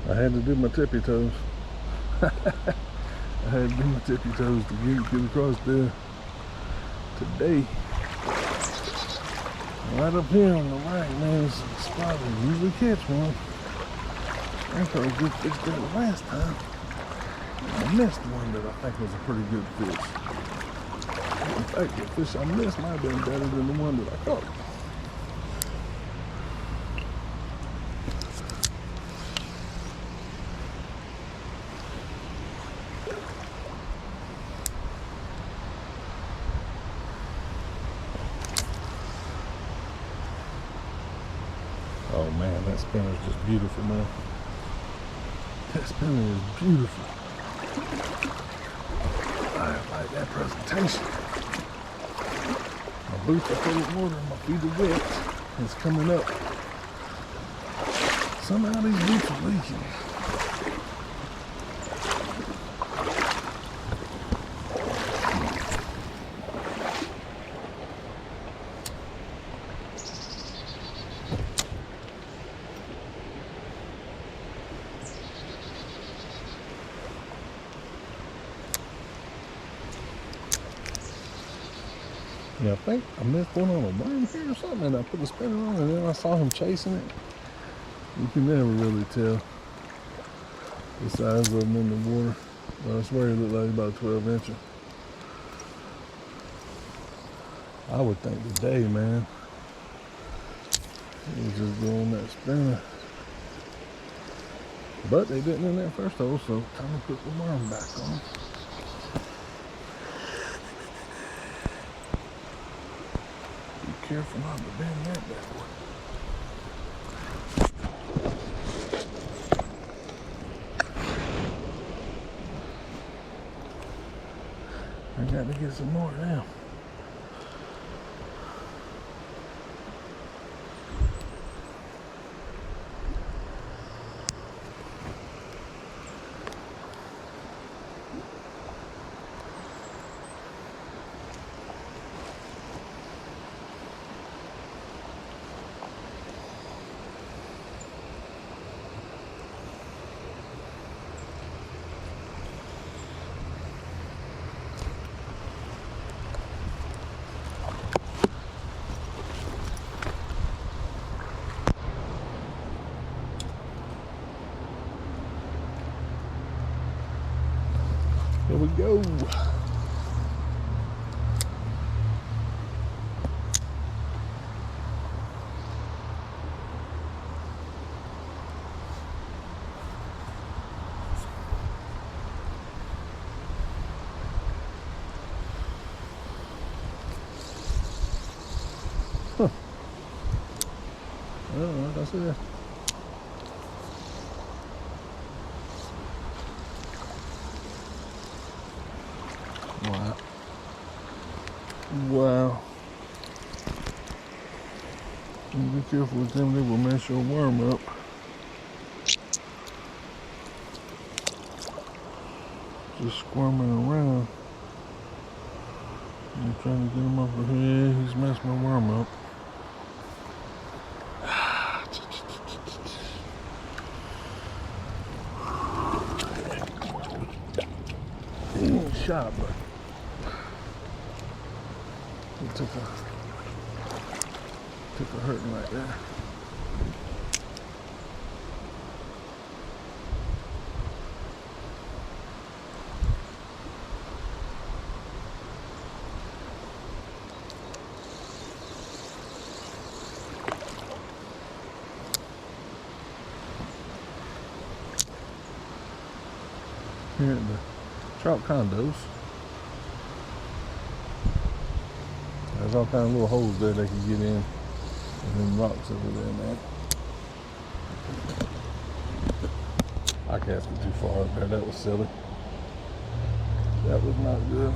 I had to do my tippy toes. I had to do my tippy toes to get across there today. Right up here on the right, man, is a spot I usually catch one. I thought I good fish did it last time. I missed one that I think was a pretty good fish. In fact, the fish I missed might have been better than the one that I caught. Oh man, that spinner is just beautiful, man. That spinner is beautiful. I like that presentation. My boots are full of water, my feet are wet. It's coming up. Somehow these boots are leaking. Yeah, I think I missed one on a worm here or something, and I put the spinner on, and then I saw him chasing it. You can never really tell the size of them in the water, but I swear he looked like about 12 inches. I would think today, man, he was just doing that spinner. But they didn't in that first hole, so time to put the worm back on. Careful not to bend that bad boy. I got to get some more now. Here we go. Huh. Well, like I said. Wow. Wow. Be careful with them, they will mess your worm up. Just squirming around. I'm trying to get him over here. He's messed my worm up. Shot, but it took a hurting like that. Here at the trout condos, there's all kind of little holes there they can get in, and then rocks over there, man. I cast it too far up there. That was silly. That was not good.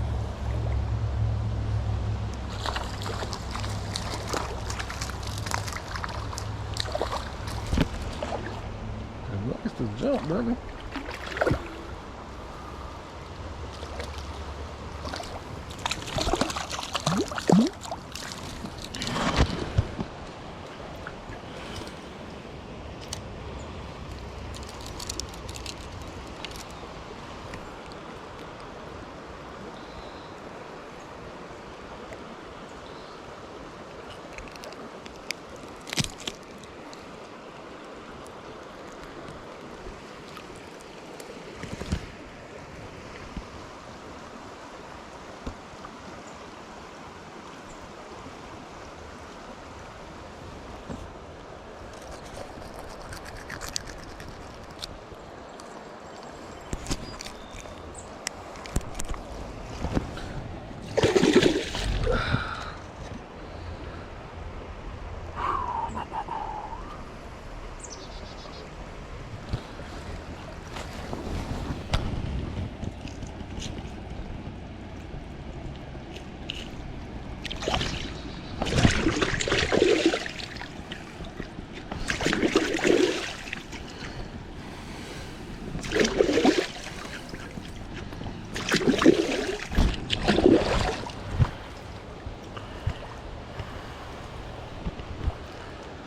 It likes to jump, baby.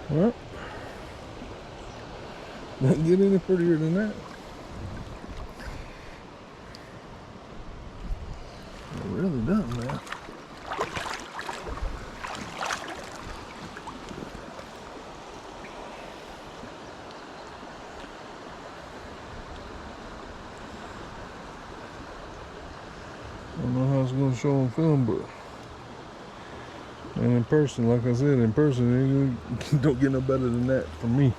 Well, doesn't get any prettier than that. It really doesn't, man. I don't know how it's going to show on film, but and in person, like I said, in person, you don't get no better than that from me.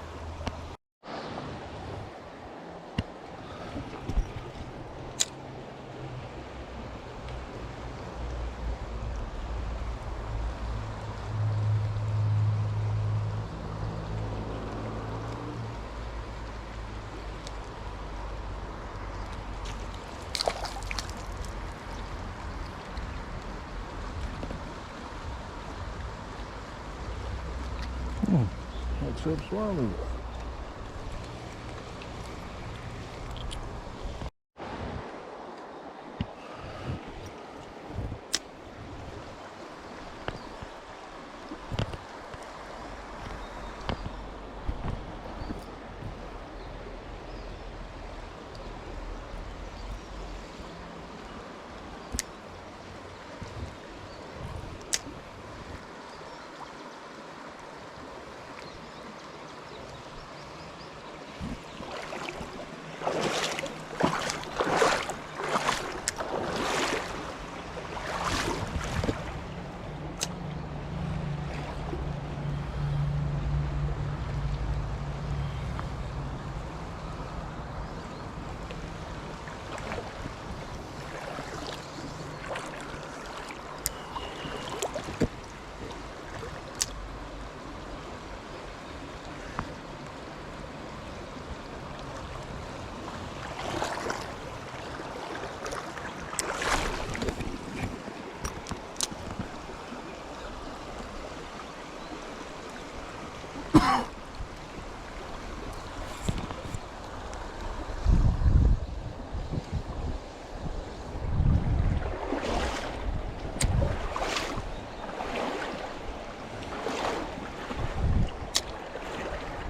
What's up, swallow?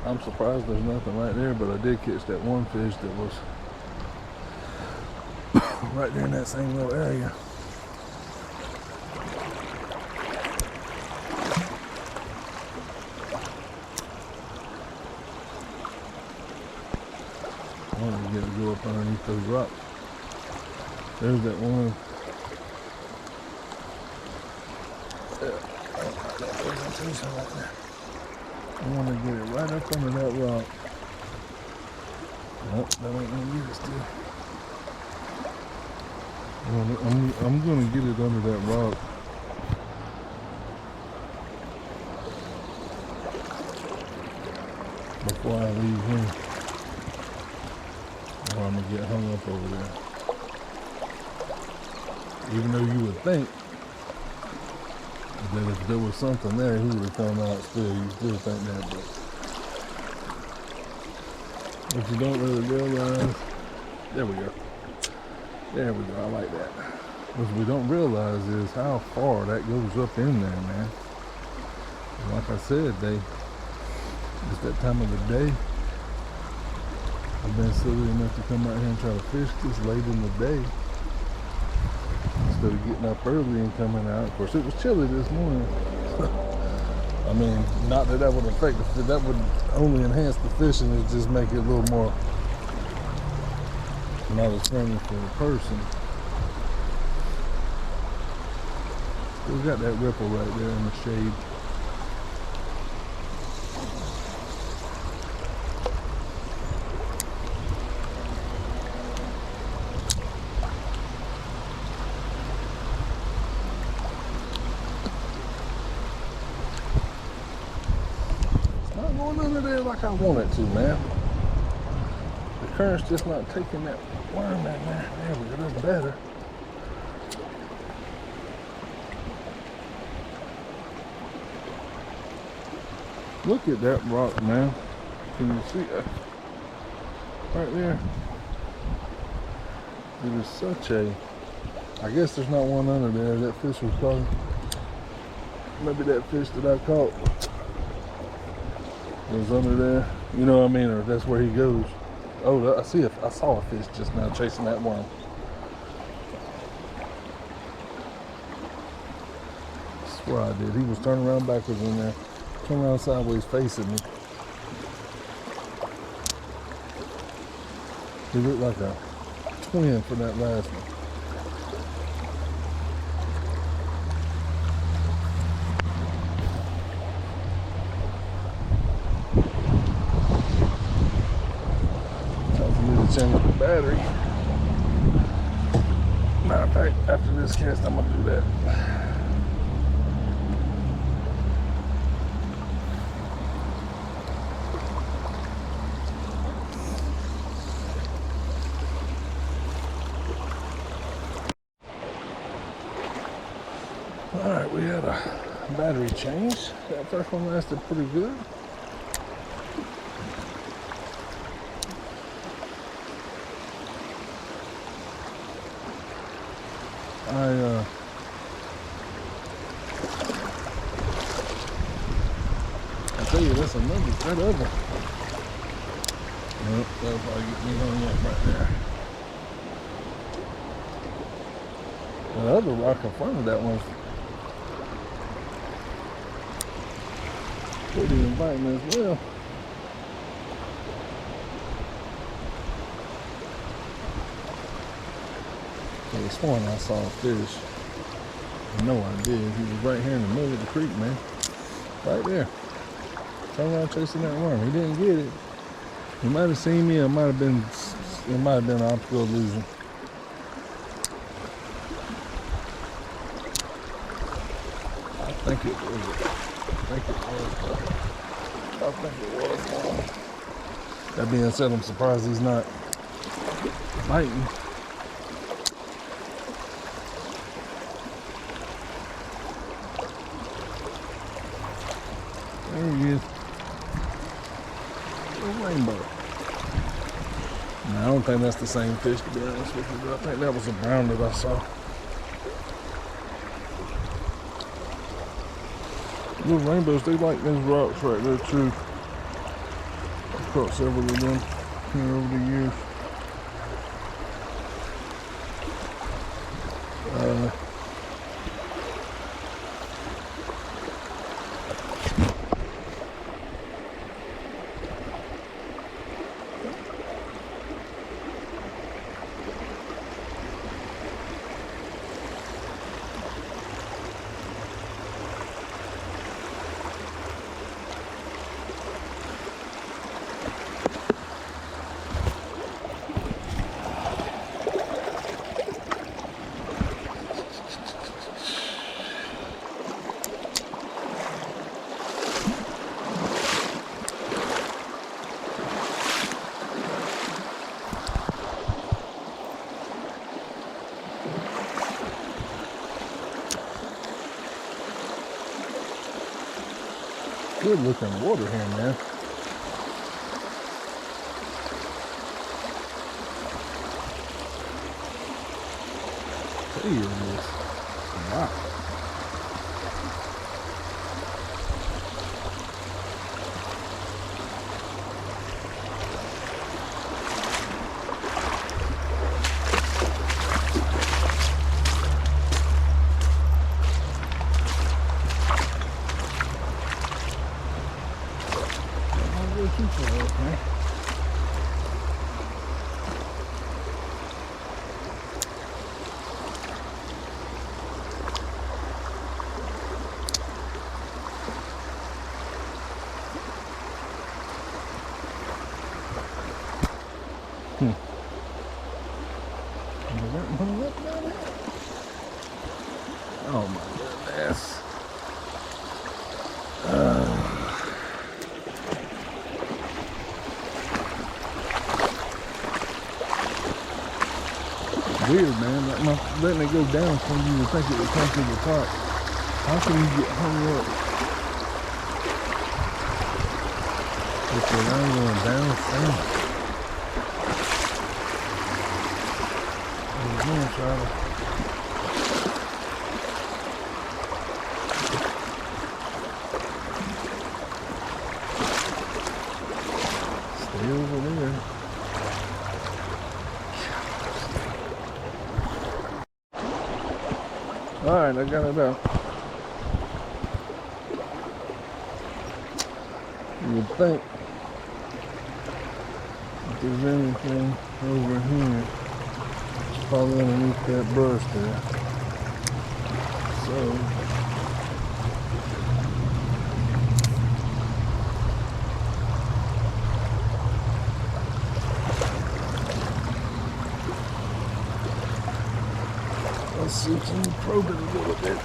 I'm surprised there's nothing right there, but I did catch that one fish that was right there in that same little area. I wanted to get to go up underneath those rocks. There's that one. I want to get it right up under that rock. Nope, that ain't gonna get it still. I'm gonna get it under that rock. Before I leave here. Or I'm gonna get hung up over there. Even though you would think that if there was something there, he would have come out still. You still think that, but you don't really realize. There we go. There we go. I like that. What we don't realize is how far that goes up in there, man. And like I said, it's that time of the day. I've been silly enough to come out here and try to fish this late in the day. Instead of getting up early and coming out. Of course, it was chilly this morning. I mean, not that would affect the fish. That would only enhance the fishing. It just make it a little more not as friendly for the person. We got that ripple right there in the shade. Under there like I want it to, man. The current's just not taking that worm in there. There we go, that's better. Look at that rock, man. Can you see it? Right there. It is such a... I guess there's not one under there. That fish was probably... Maybe that fish that I caught It was under there. You know what I mean? Or that's where he goes. Oh, I saw a fish just now chasing that worm. I swear I did. He was turning around backwards in there. Turning around sideways facing me. He looked like a twin for that last one. Time for me to change the battery. Matter of fact, after this cast, I'm gonna do that. Alright, we had a battery change. That first one lasted pretty good. I tell you, that's another that other. Nope, that'll probably get me hung up right there. The other rock in front of that one's pretty inviting as well. I was sworn I saw a fish. No, I did. He was right here in the middle of the creek, man. Right there. Turn around chasing that worm. He didn't get it. He might have seen me. It might have been an optical illusion. I think it was. That being said, I'm surprised he's not biting. There he is. A rainbow. No, I don't think that's the same fish, to be honest with you, but I think that was a brown that I saw. Little rainbows, they like those rocks right there too. I've caught several of them here over the years. Good looking water here, man. There it is. Wow. Okay. Oh my goodness. Weird, man. Like letting it go down so you would think it would come to the top. How can you get hung up if the line going down? Way over there. Alright, I got it out. You would think if there's anything over here, it's probably underneath that brush there. So, let's see, can you probe it a little bit?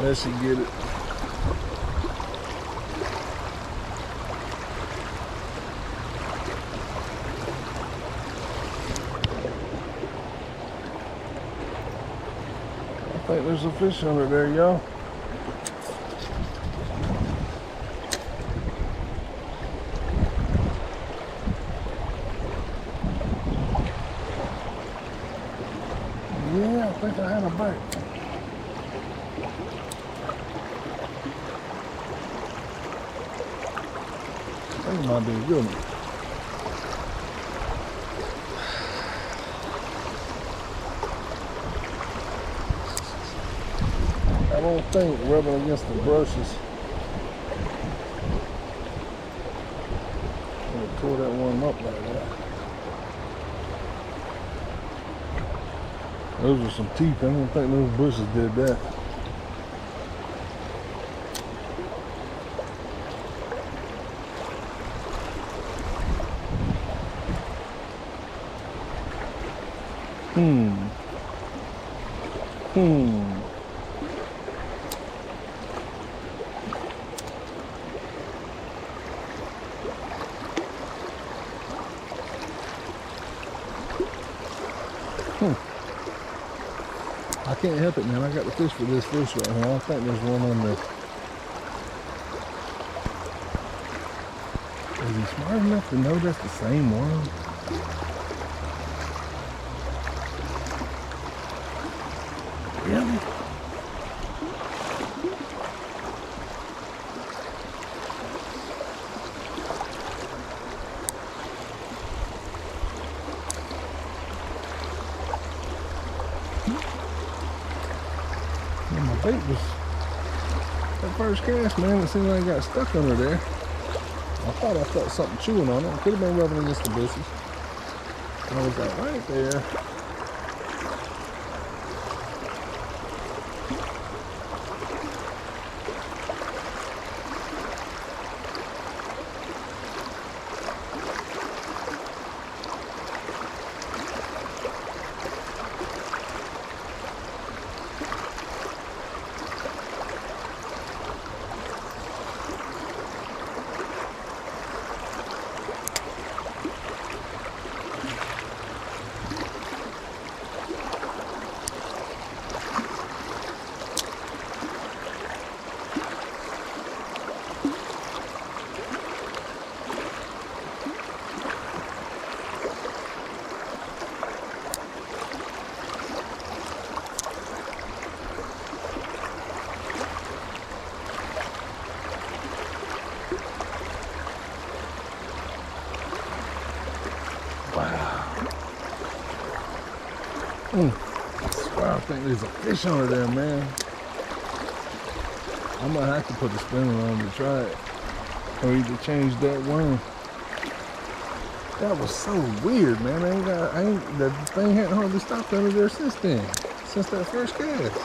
That should get it. I think there's a fish under there, y'all. Yeah, I think I had a bite. I think it might be a good one. I don't think rubbing against the brushes will tore that one up like that. Those are some teeth. I don't think those bushes did that. I can't help it, man. I got the fish for this fish right here. I think there's one on there. Is he smart enough to know that's the same one? Really? Yeah, my bait was that first cast, man. It seemed like it got stuck under there. I thought I felt something chewing on it. It could have been rubbing against the bushes. And I was like, right there. Wow, I think there's a fish under there, man. I might have to put a spinner on to try it. Or either change that worm. That was so weird, man. The thing hadn't hardly stopped under there since then. Since that first cast.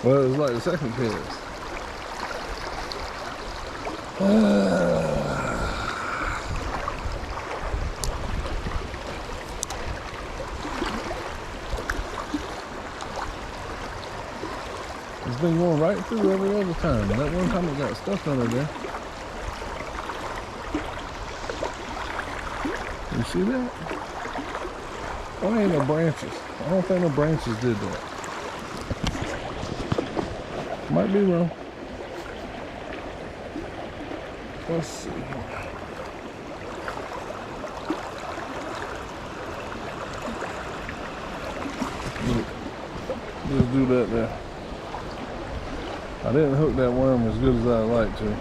Well, it was like the second cast. It's been going right through every other time. That one time it got stuck under there. You see that? Oh, ain't no branches. I don't think no branches did that. Might be wrong. Let's see. Just do that there. I didn't hook that worm as good as I'd like to.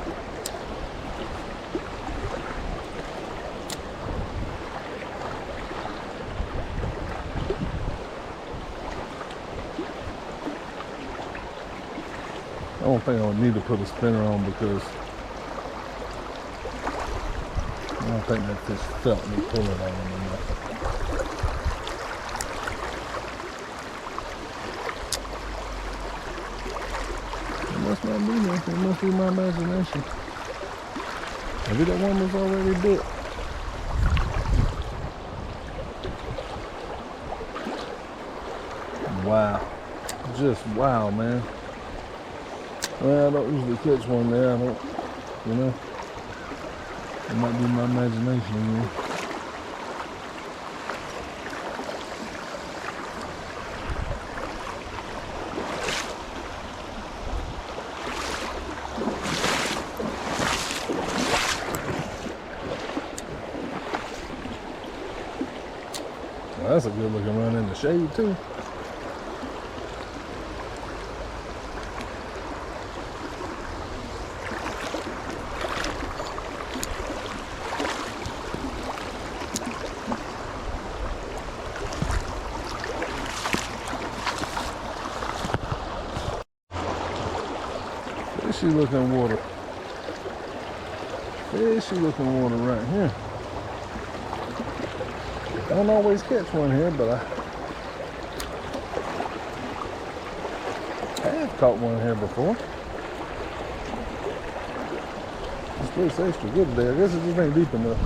I don't think I would need to put a spinner on because I don't think that fish felt me pulling on him enough. It must not be nothing. It must be my imagination. Maybe that one was already bit. Wow. Just wow, man. Well, I don't usually catch one there. I don't, you know. It might be my imagination again. Well, that's a good looking run in the shade too. Fishy looking water. Fishy looking water right here. I don't always catch one here, but I have caught one here before. This looks extra good there. I guess it just ain't deep enough.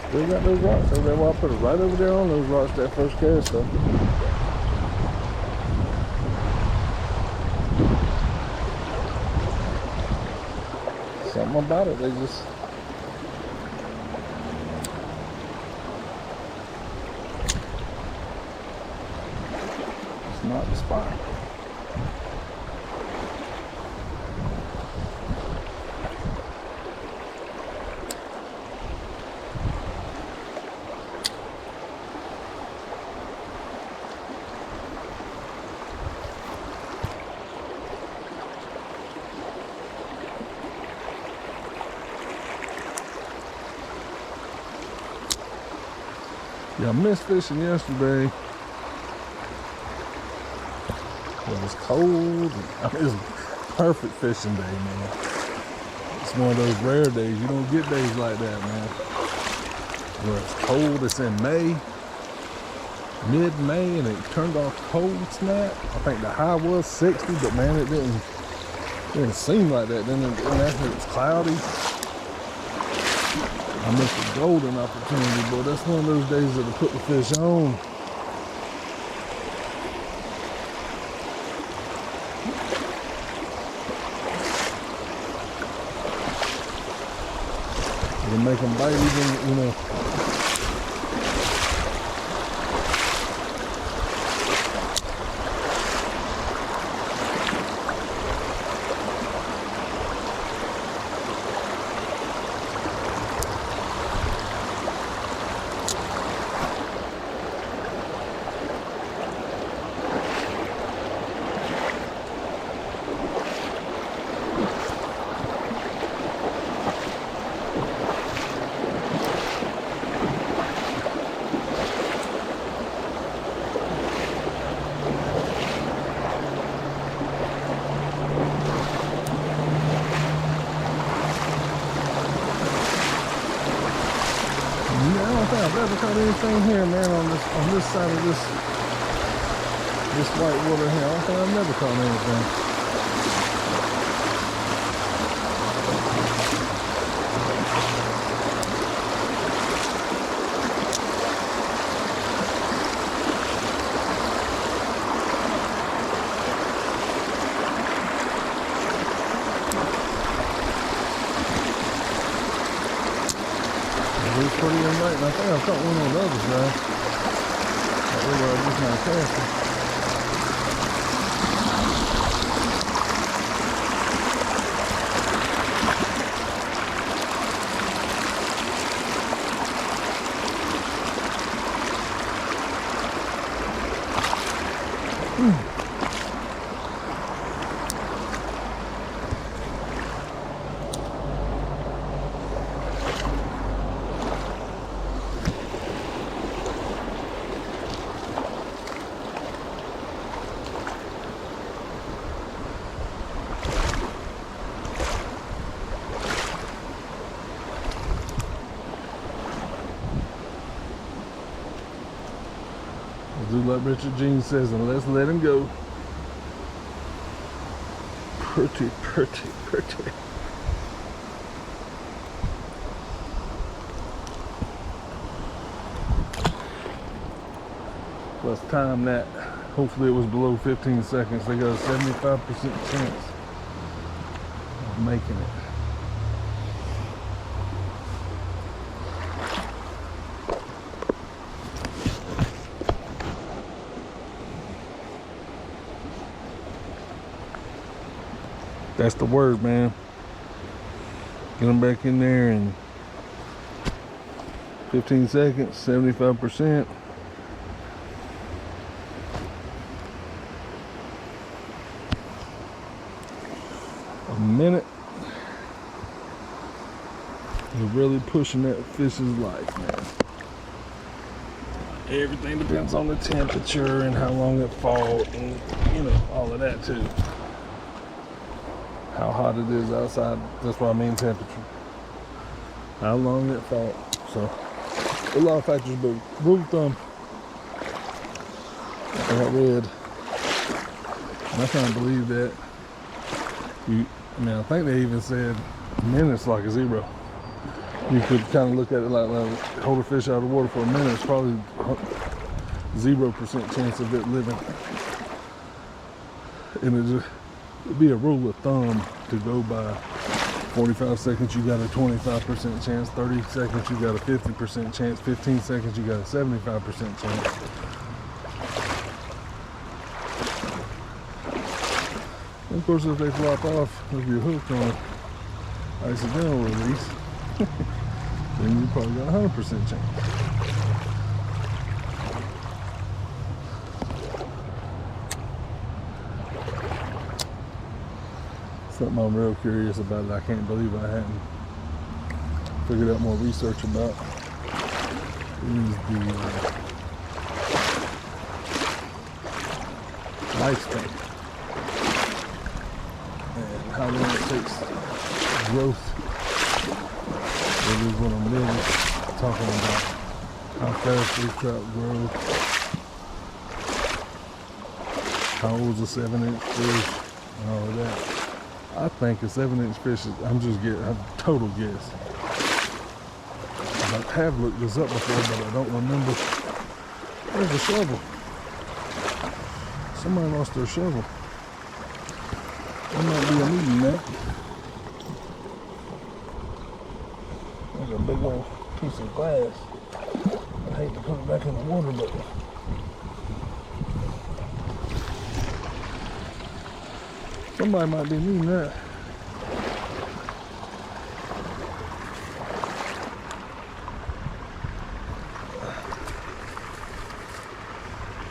Still got those rocks over there. Well, I put it right over there on those rocks that first cast though. Something about it, they just it's not the spot. Yeah, I missed fishing yesterday. It was cold. I mean, it was a perfect fishing day, man. It's one of those rare days. You don't get days like that, man. Where it's cold. It's in May, mid-May, and it turned off cold snap. I think the high was 60, but man, it didn't seem like that. Then after it was cloudy. I missed a golden opportunity, but that's one of those days that'll put the fish on. It'll make them bite even, you know. I've never caught anything here, man, on this side of this white water here. I don't think I've never caught anything. It was pretty inviting. I think I caught one of the others, guys. That was just not casting. Do like Richard Jean says, and let's let him go. Pretty, pretty, pretty. Let's time that. Hopefully it was below 15 seconds. They got a 75% chance of making it. That's the word, man. Get them back in there in 15 seconds, 75%. A minute. You're really pushing that fish's life, man. Everything depends on the temperature and how long it fought and, you know, all of that too. How hot it is outside, that's what I mean temperature. How long it fought. So, a lot of factors, but rule of thumb, I read, and I can't believe that. I think they even said minutes like a zero. You could kind of look at it like hold a fish out of the water for a minute, it's probably 0% chance of it living. And it'd be a rule of thumb to go by. 45 seconds, you got a 25% chance. 30 seconds, you got a 50% chance. 15 seconds, you got a 75% chance. And of course, if they flop off, if you're hooked on accidental release, then you probably got a 100% chance. Something I'm real curious about that I can't believe I hadn't figured out more research about is the lifespan and how long it takes growth. It is what I'm really talking about, how fast these trout grow, how old is a 7-inch fish, and all of that. I think a 7-inch fish is, I'm just getting a total guess. I have looked this up before, but I don't remember. There's a shovel. Somebody lost their shovel. There might be a meeting there. There's a big old piece of glass. I hate to put it back in the water, but somebody might be needing that.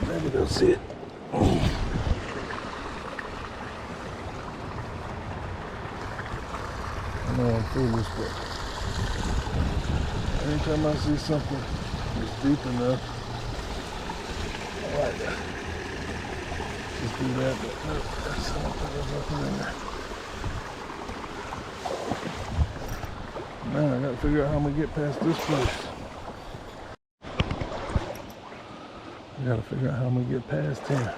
Maybe they'll see it. I know I'm foolish, but anytime I see something that's deep enough, I like that. Just do that, but nope, that's something there's nothing in there. Man, I gotta figure out how I'm gonna get past this place. I gotta figure out how I'm gonna get past here.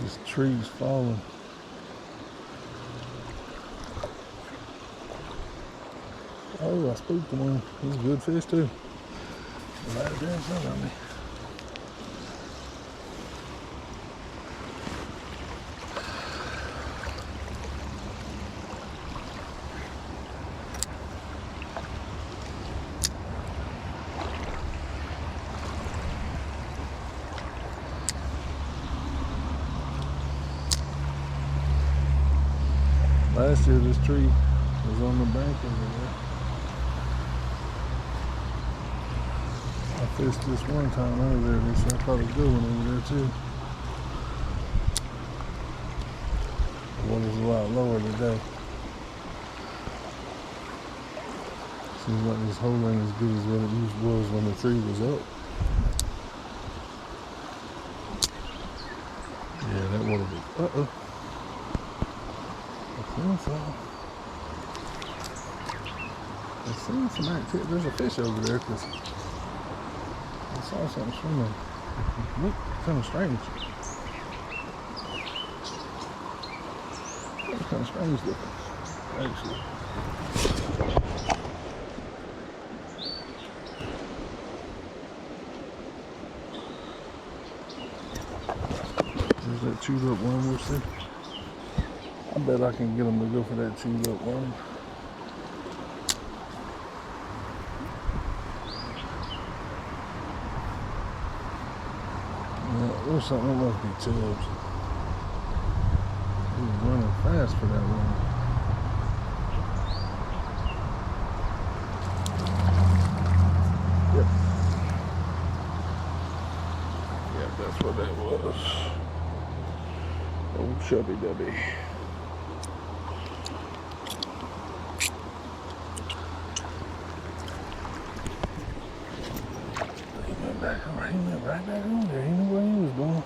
This tree's falling. Oh, I spooked one. He's a good fish too. Right there in front of me. Last year this tree was on the bank over there. fished this one time over there. This I caught a good one over there too. The water's a lot lower today. Seems like this hole ain't as good as what it was when the tree was up. Yeah, that water was. I seen some activity. There's a fish over there because I saw something swimming. Look, kind of strange. It's kind of strange looking, actually. There's that chewed up worm, we'll see. I bet I can get them to go for that chewed up worm. Or something, it must be tubs. He was running fast for that one. Yep, that's what that was. Old chubby dubby. He went right back on there. He knew what he was doing.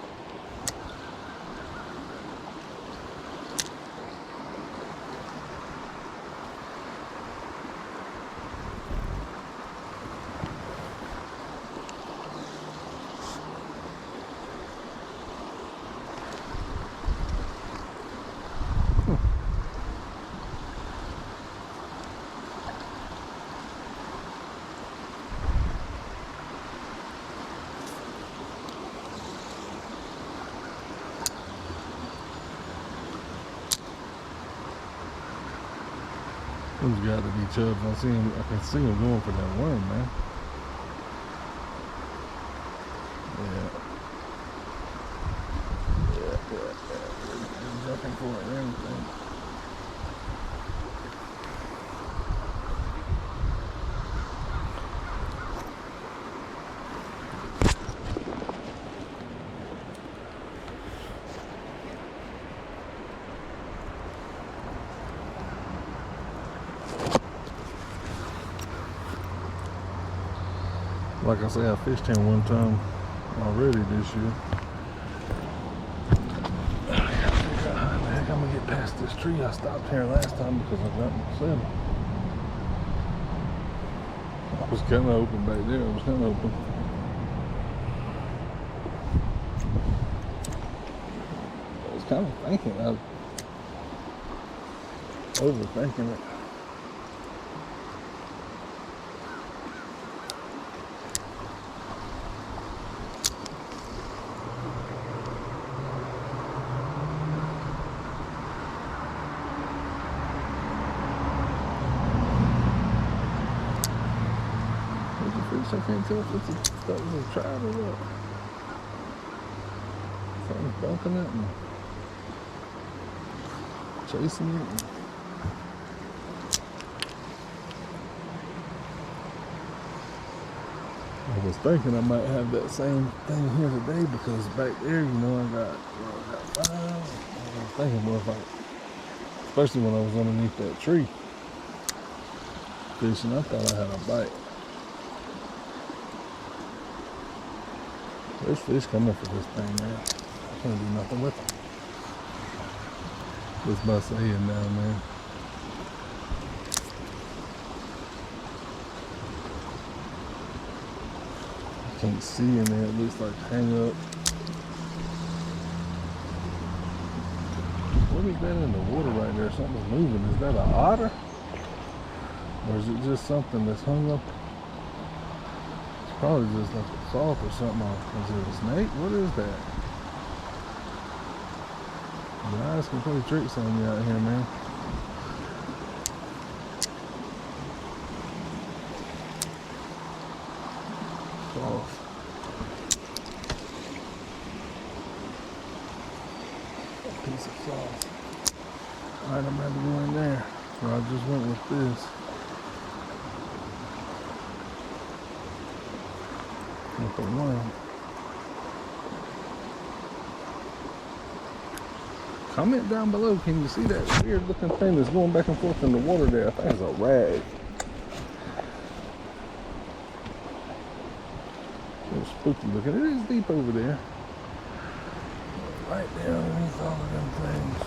Those got to be chubs. I can see him going for that worm, man. Yeah. They're jumping for it and everything. Like I say, I fished here one time already this year. I gotta figure out how the heck I'm gonna get past this tree. I stopped here last time because I got my saddle. I was kind of open back there. It was kind of open. I was kind of thinking, I was overthinking it. I can't tell if it's a trout or what. Something's bumping it and chasing it. I was thinking I might have that same thing here today because back there, you know, I got 5. I was thinking more about, especially when I was underneath that tree fishing, I thought I had a bite. There's fish coming for this thing, man. I can't do nothing with them. Just by saying now, man. I can't see in there. It looks like hang up. What is that in the water right there? Something's moving. Is that an otter? Or is it just something that's hung up? Probably just like a salt or something. Is it a snake? What is that? Your eyes can play tricks on you out here, man. Sauce. A piece of sauce. Alright, I'm ready to go in there. So I just went with this. with the worm. Comment down below, can you see that weird looking thing that's going back and forth in the water there? I think it's a rag. It's spooky looking. It is deep over there. Right there underneath all of them things.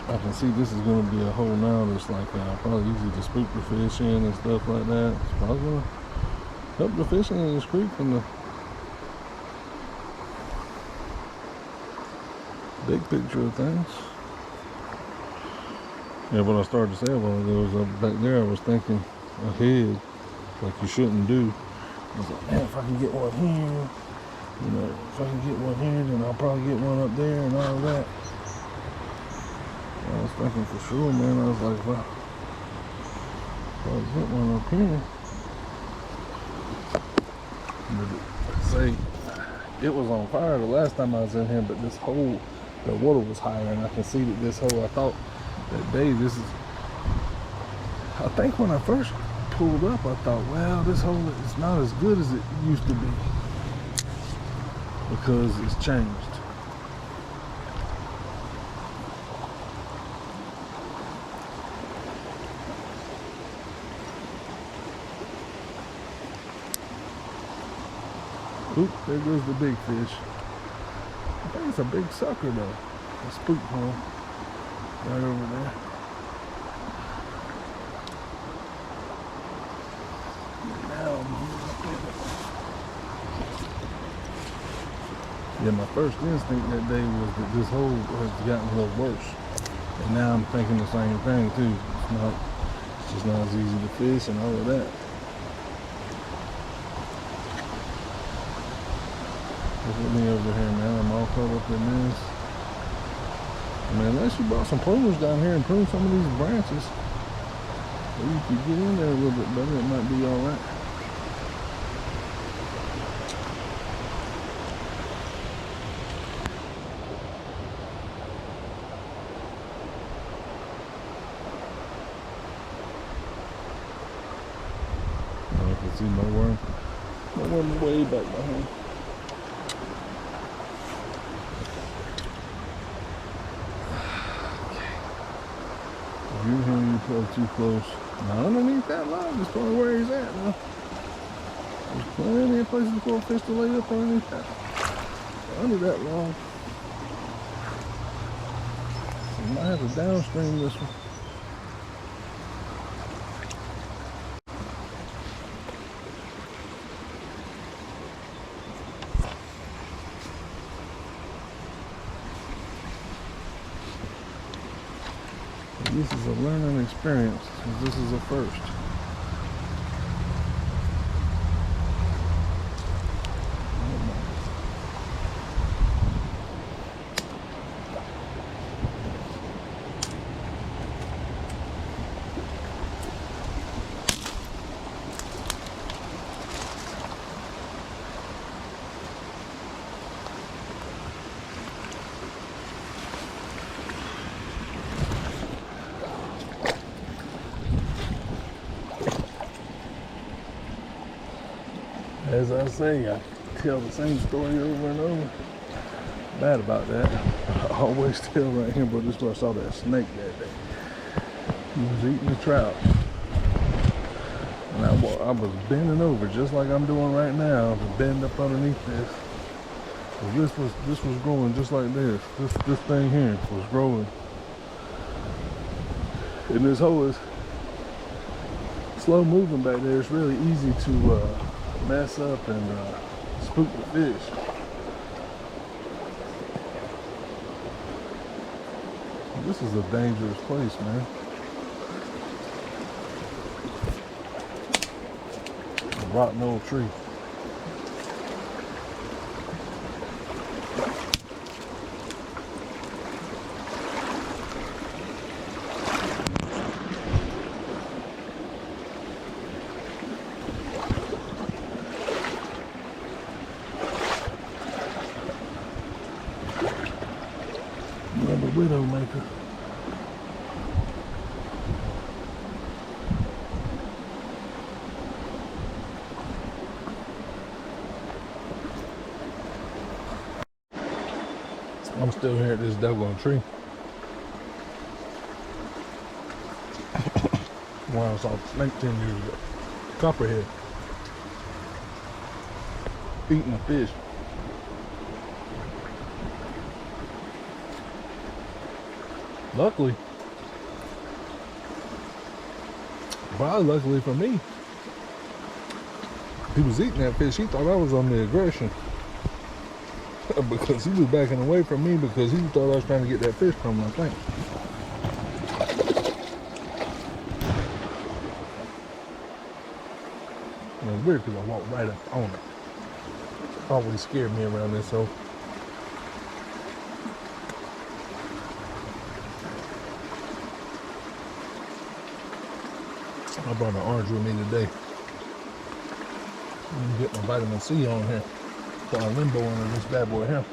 I can see this is going to be a hole now that's like probably easy to spook the fish in and stuff like that. It's probably going to help the fishing in this creek from the big picture of things. Yeah, what I started to say a while ago was back there I was thinking ahead, like you shouldn't do. I was like, man, if I can get one here, you know, if I can get one here, then I'll probably get one up there and all of that. I was thinking for sure, man. I was like, well, if I get one up here, but say it was on fire the last time I was in here, but this hole, the water was higher, and I can see that this hole. I thought that day, this is. I think when I first pulled up, I thought, well, this hole is not as good as it used to be because it's changed. Oop, there goes the big fish. I think it's a big sucker though. A spook hole right over there. Yeah, my first instinct that day was that this hole has gotten a little worse. And now I'm thinking the same thing too. It's just not as easy to fish and all of that. Look at me over here, man. I'm all caught up in this. I mean, unless you brought some pruners down here and prune some of these branches, maybe you could get in there a little bit better, it might be all right. I can see my worm way back behind. You hear me probably too close. Now underneath that log is probably where he's at now. There's plenty of places for a fish to lay up underneath that. Under that log. So I might have to downstream this one. This is a learning experience, because this is a first. As I say, I tell the same story over and over. Bad about that. I always tell right here, but this is where I saw that snake that day. He was eating the trout. And I was bending over just like I'm doing right now to bend up underneath this. This was growing just like this. This thing here was growing. And this hole is slow moving back there. It's really easy to mess up and spook the fish. This is a dangerous place, man. A rotten old tree. Another widowmaker. still here at this doggone tree. Wow, it's all 19 years ago. Copperhead. Eating a fish. Luckily, probably luckily for me, he was eating that fish. He thought I was on the aggression. Because he was backing away from me because he thought I was trying to get that fish from him, I think. And it's weird because I walked right up on it. Always scared me around this hole. I brought an orange with me today. I'm gonna get my vitamin C on here. Got a limbo under this bad boy here.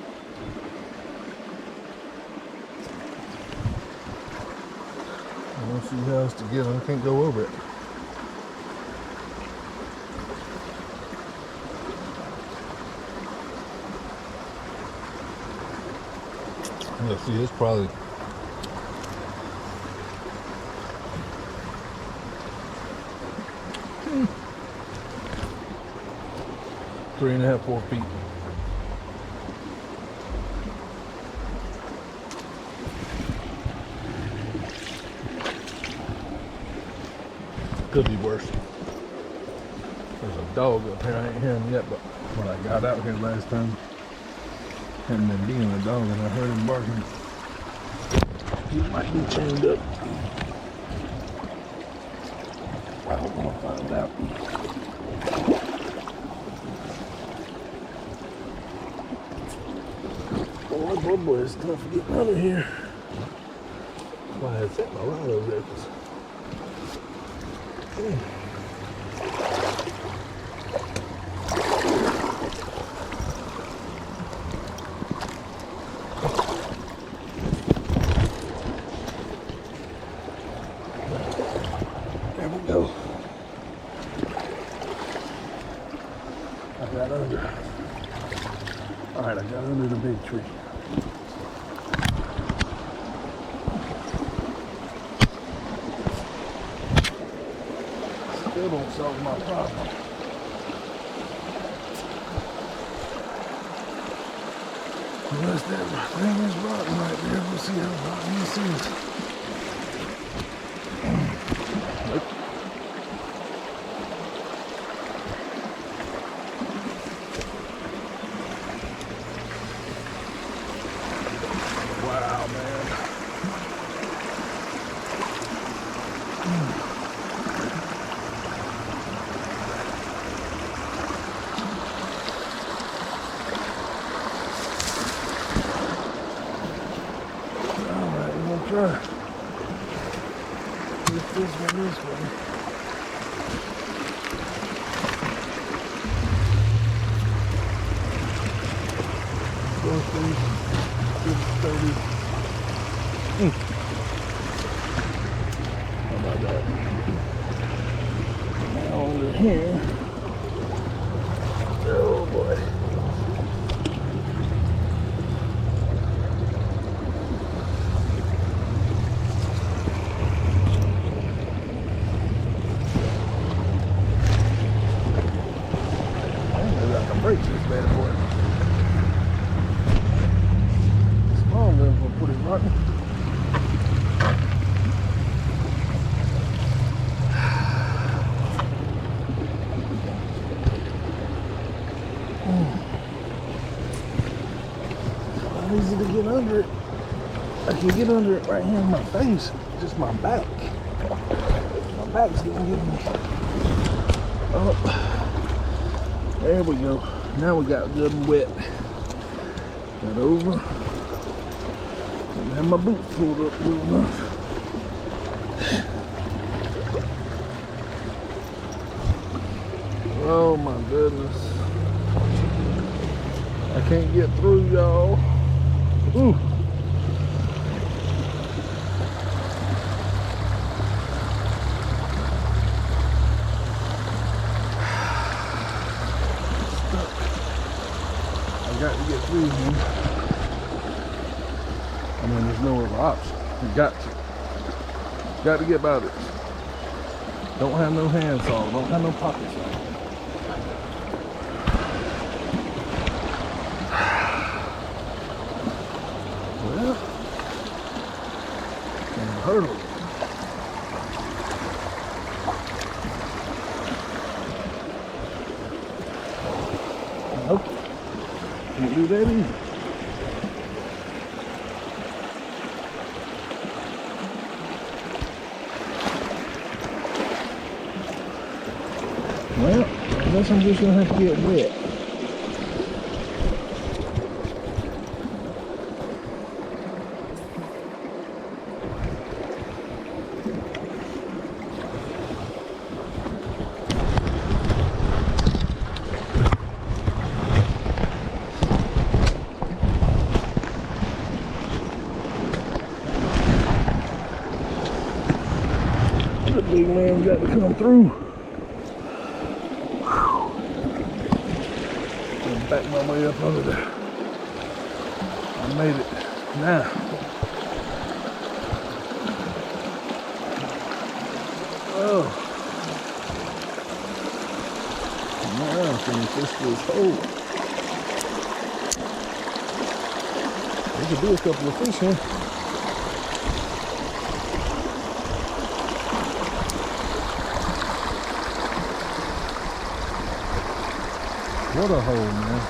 I don't see how else to get it. I can't go over it. Let's see, it's probably three and a half, 4 feet. Could be worse. There's a dog up here. I ain't hearing him yet, but when I got out here last time, hadn't been being a dog, and I heard him barking. He might be chained up. I don't want to find out. Boy, it's tough to get out of here. Why I set my rod over there? There we go. I got under. All right, I got under the big tree. Still don't solve my problem. Unless that thing is rotten right there, we'll see how rotten this is. Wow, man. Try. Lift this one this way. Those things, good sturdy. How about that? Now under here. Oh boy. Break this bad boy. Small enough will put it rotten. Not easy to get under it. I can get under it right here in my face, just my back. My back's gonna get me. Oh, there we go. Now we got good and wet. Got over. Didn't have my boots pulled up good enough. Oh my goodness. I can't get through, y'all. Ooh. Got to get through here. I mean, there's no other option. You got to. Got to get by this. Don't have no hand saw. Don't have no pocket saw. Well, and hurdle. Nope. Can't do that either. Well, I guess I'm just gonna have to get wet. The big man got to come through. Back my way up under there. I made it. Now, oh, now I'm finna fish this hole. There could be a couple of fish here. What a hole, man.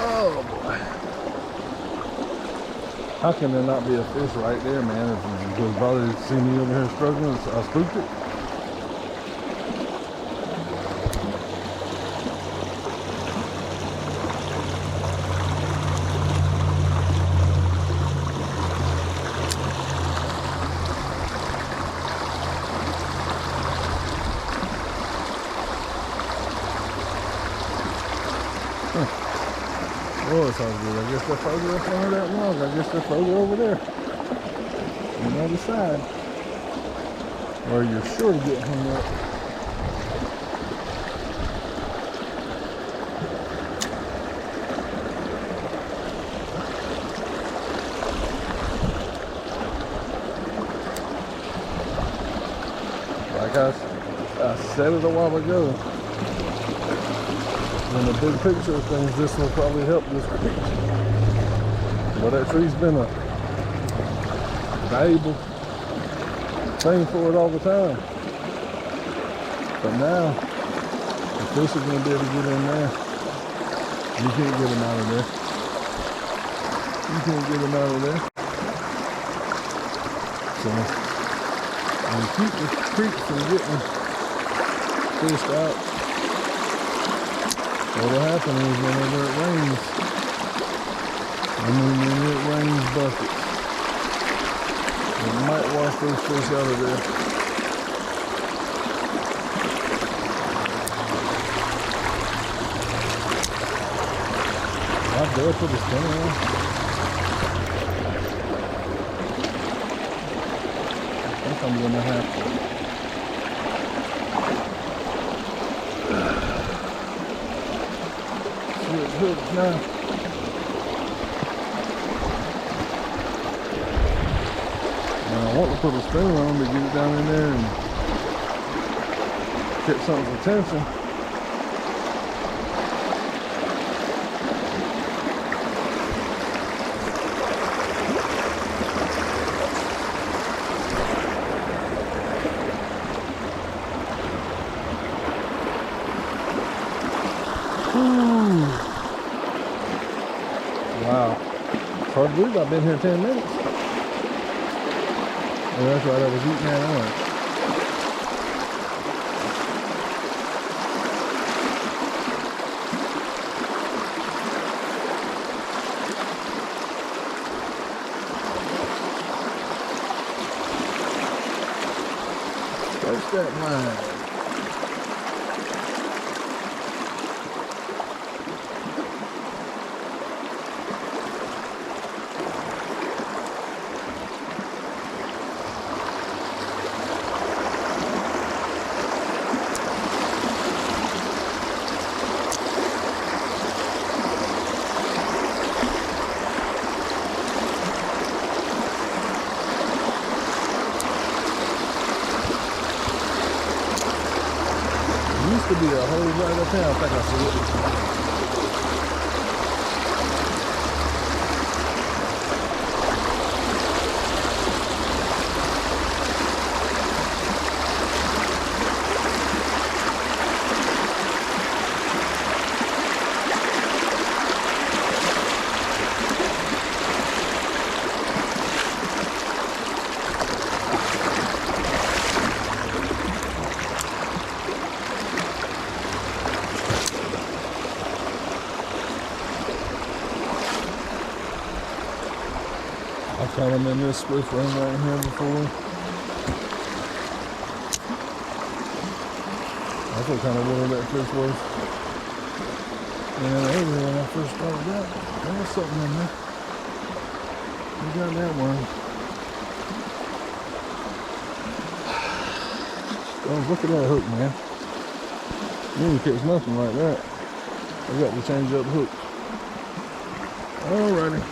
Oh boy. How can there not be a fish right there, man? If you brother see me over here struggling, I spooked it. Oh, it's all good. I guess they're further up under that log. I guess they're further over there. On the other side. Or you're sure to get hung up. Like I said it a while ago. In the big picture of things, this will probably help this creek. But that tree's been a valuable thing for it all the time. But now, the fish are going to be able to get in there. You can't get them out of there. You can't get them out of there. So, and keep the creek from getting fished out. What'll happen is whenever it rains, when it rains buckets, it might wash those fish out of there. I dare put the spinner on. I think I'm gonna have to. Good now. Now I want to put a spoon on to get it down in there and get something's attention. Ooh. hard to believe I've been here 10 minutes. Oh, that's right, I was eating that orange. Catch that line. Used to be a hole right up there. I think I see it. I've caught them in this swift run right here before. That's what kind of water that fish was. And earlier when I first started out, there was something in there. We got that one. Oh, look at that hook, man. You didn't catch nothing like that. I got to change up hooks. Alrighty.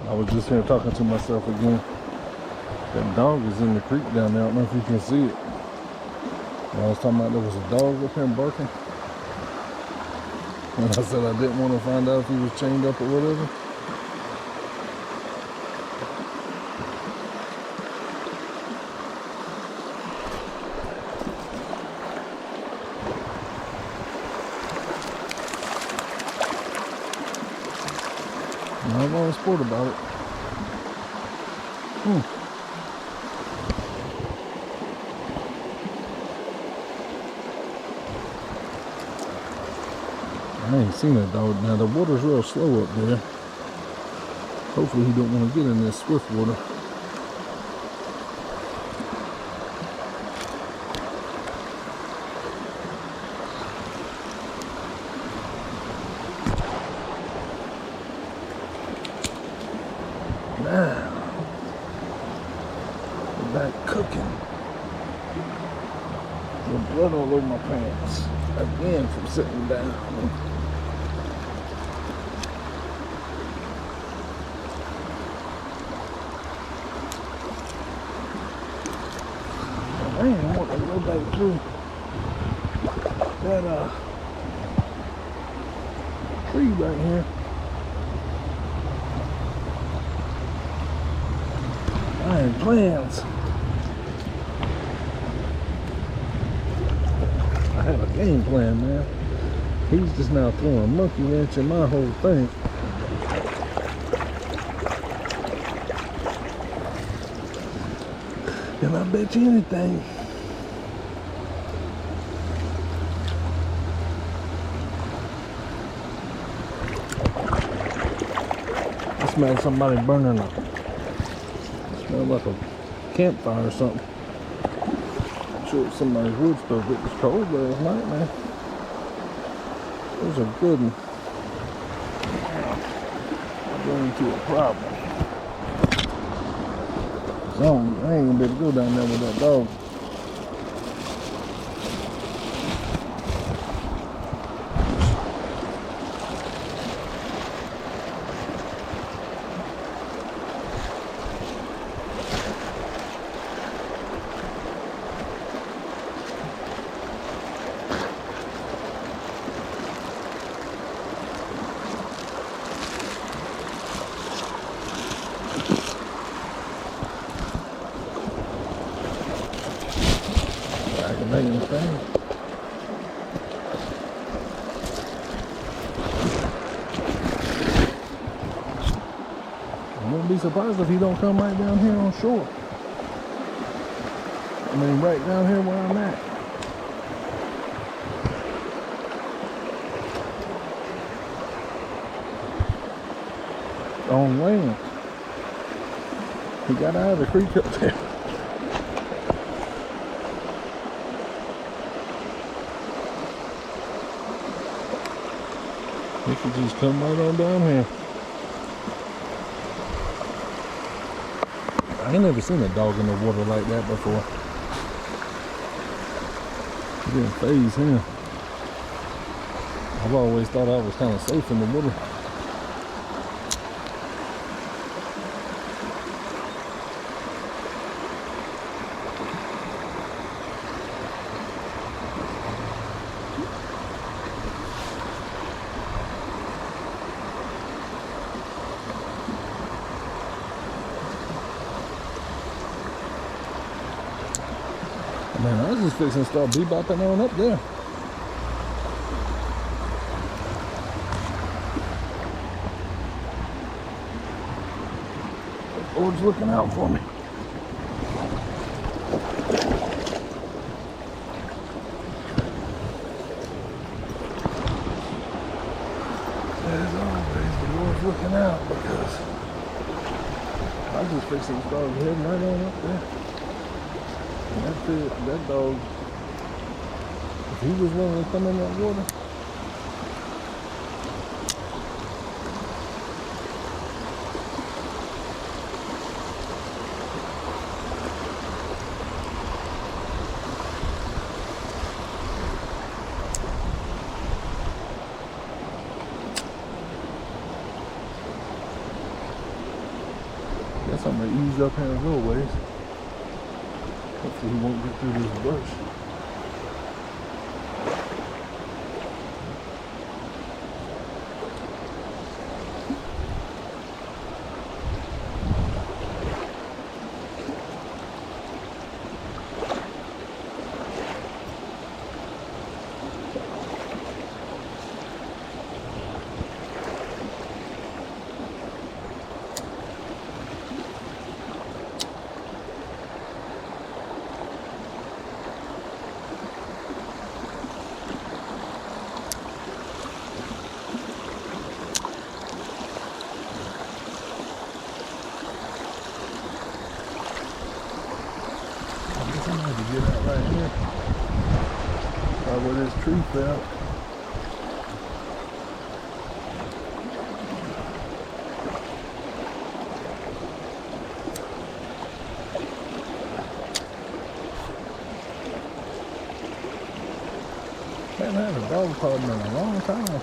I was just here talking to myself again. That dog is in the creek down there. I don't know if you can see it. I was talking about there was a dog up here barking. And I said I didn't want to find out if he was chained up or whatever. I'm on sport about it. I ain't seen that dog. Now the water's real slow up there. Hopefully he don't want to get in this swift water. Now, we're back cooking. The blood all over my pants. Again from sitting down. Man, I want to go back through that tree right here. I had plans. I had a game plan, man. He's just now throwing a monkey wrench in my whole thing. And I bet you anything, I smell somebody burning up. Smell like a campfire or something. I'm sure it's somebody's wood stove. It was cold last night, man. It was a good one. I'm going into a problem. So I ain't gonna be able to go down there with that dog. making a thing. I wouldn't be surprised if he don't come right down here on shore. I mean, right down here where I'm at. On land. He got out of the creek up there. He could just come right on down here. I ain't never seen a dog in the water like that before. He didn't phase him. I've always thought I was kind of safe in the water. Man, I was just fixing to start bebopping on up there. The Lord's looking out for me. As always, the Lord's looking out because I was just fixing to start heading right on up there. That dog, if he was willing to come in that water, guess I'm gonna ease up here a little ways. Hopefully he won't get through this bush. To get out right here, where this tree fell. Man, I haven't dog called in a long time.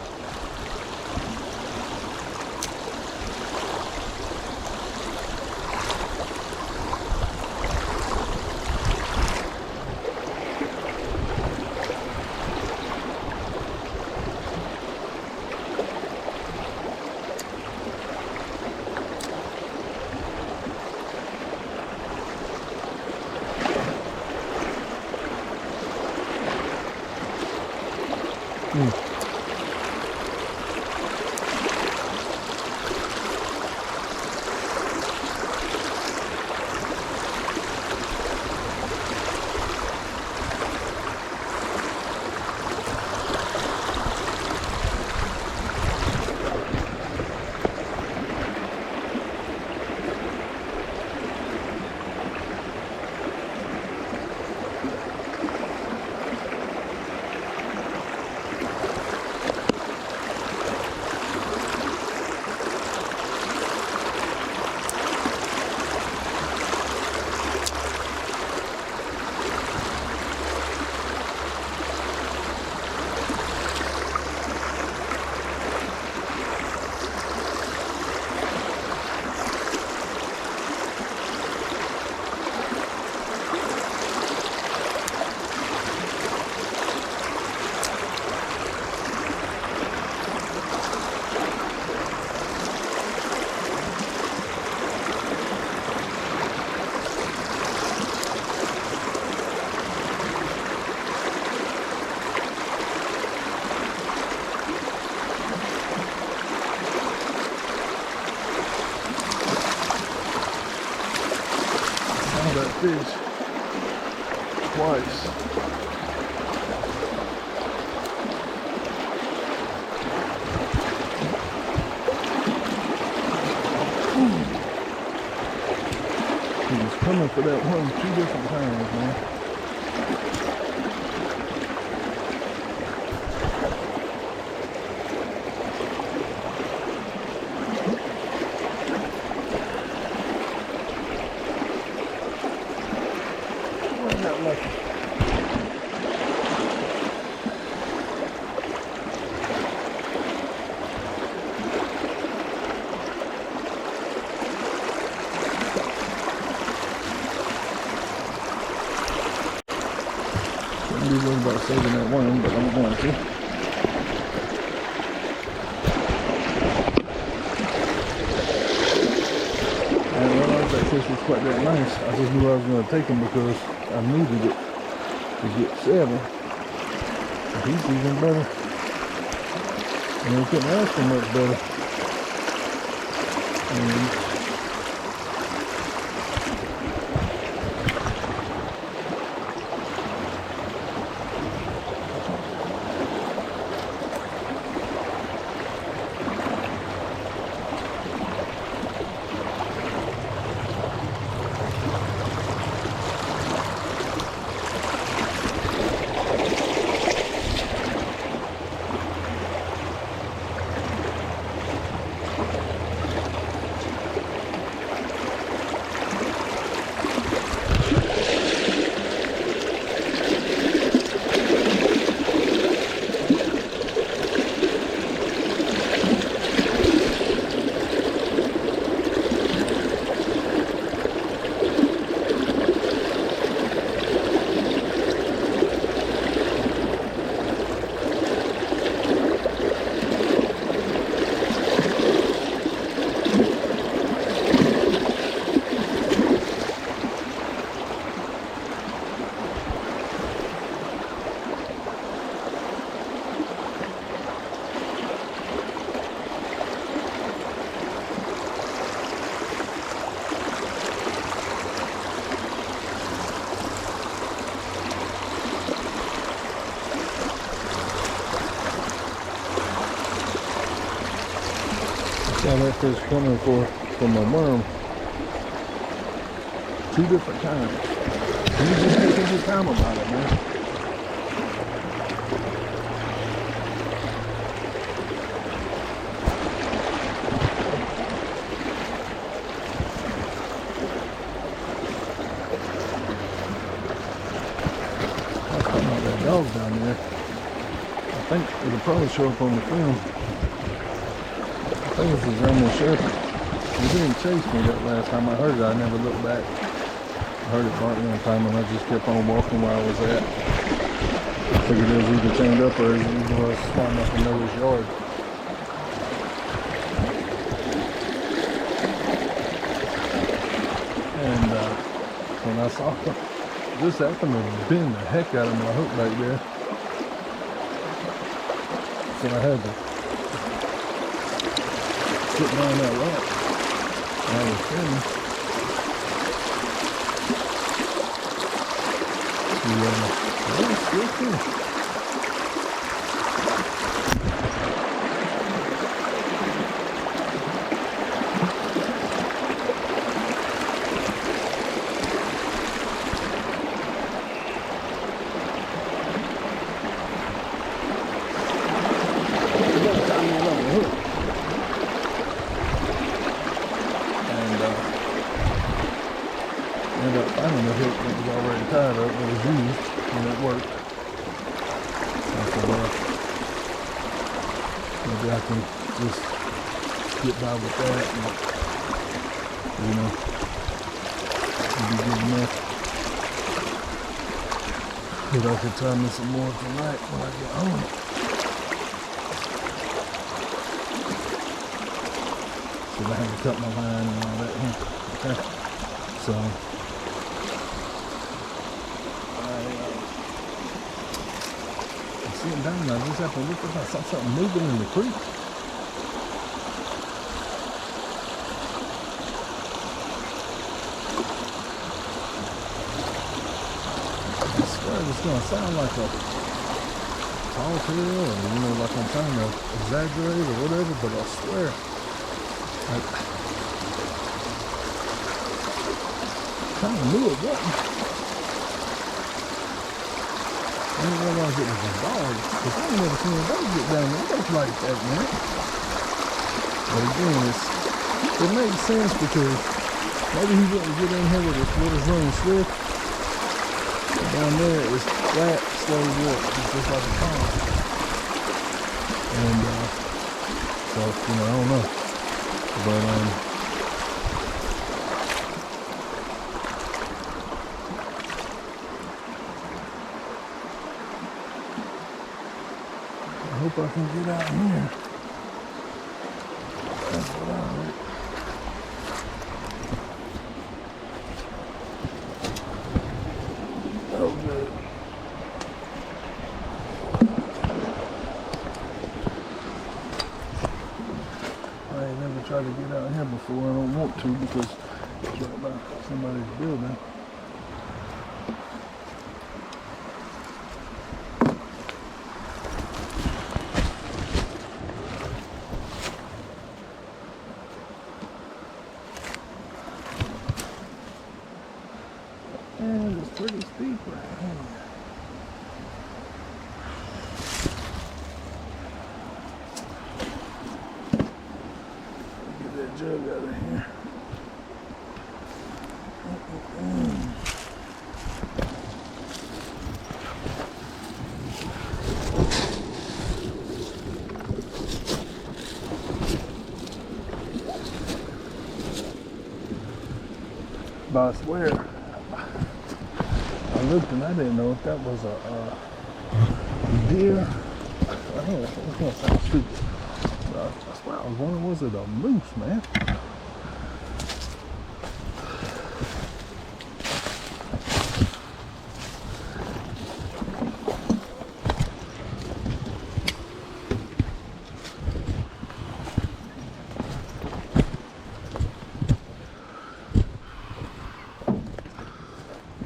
that fish twice. He was coming for that one 2 different times, man. Wasn't that lucky? Be worried about saving that worm, but I'm going to. I didn't realize that fish was quite that nice. I just knew I was going to take him because I needed it to get 7. But he's even better. And we couldn't ask for much better. And saw that fish coming for my worm 2 different times. You just take a good time about it, man. I was talking about that dog down there. I think it'll probably show up on the film. I think it's a German Shepherd. He didn't chase me that last time I heard it. I never looked back. I heard it bark one time and I just kept on walking where I was at. I figured it was either chained up or it was climbing up in Noah's yard. And when I saw him, just happened to bend the heck out of my hook back there. So I had to sit down that rock. I was filming. It's still cool. Ended up finding the hook that was already tied up that was used and it worked. I said, well, maybe I can just get by with that and, you know, it'll be good enough. But I could tie me some more tonight when I get home. So I had to cut my line and all that. Okay. So I'm sitting down and I just have to look up. I saw something moving in the creek. it's gonna sound like a tall tale, or you know, like I'm trying to exaggerate or whatever, but I swear, I kind of knew it wasn't. I didn't realize it was a dog, because I ain't never seen a dog get down there. It looks like that, man. But again, it makes sense because maybe he wouldn't get in here with his running swift. Down there is flat, slow walk, just like a pond. And so, you know, I don't know. But I hope I can get out here. That's what I heard. Oh, good. I ain't never tried to get out here before. I don't want to because it's right by somebody's building. And it's pretty steep right here. Get that jug out of here. But I swear, I looked and I didn't know if that was a deer. I don't know, it's gonna sound stupid. But I swear I was wondering, was it a moose, man?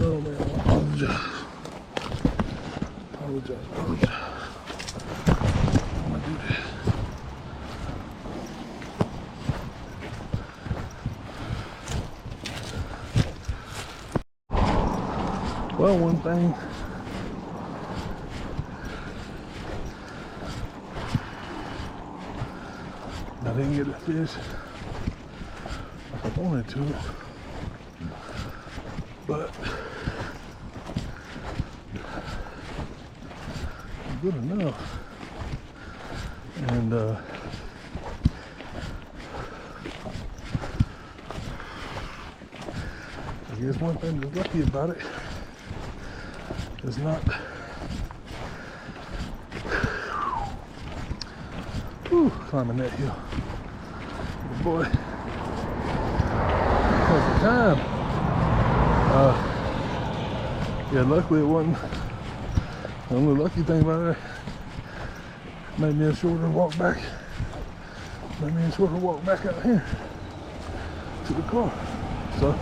Oh man, I apologize. Apologize. I'm gonna do this. Well, one thing I didn't get a fish like I wanted to, but good enough. And I guess one thing that's lucky about it is not climbing that hill. But boy, because of time. Yeah, luckily it wasn't. The only lucky thing about it made me a shorter walk back. Made me a shorter walk back out here to the car. So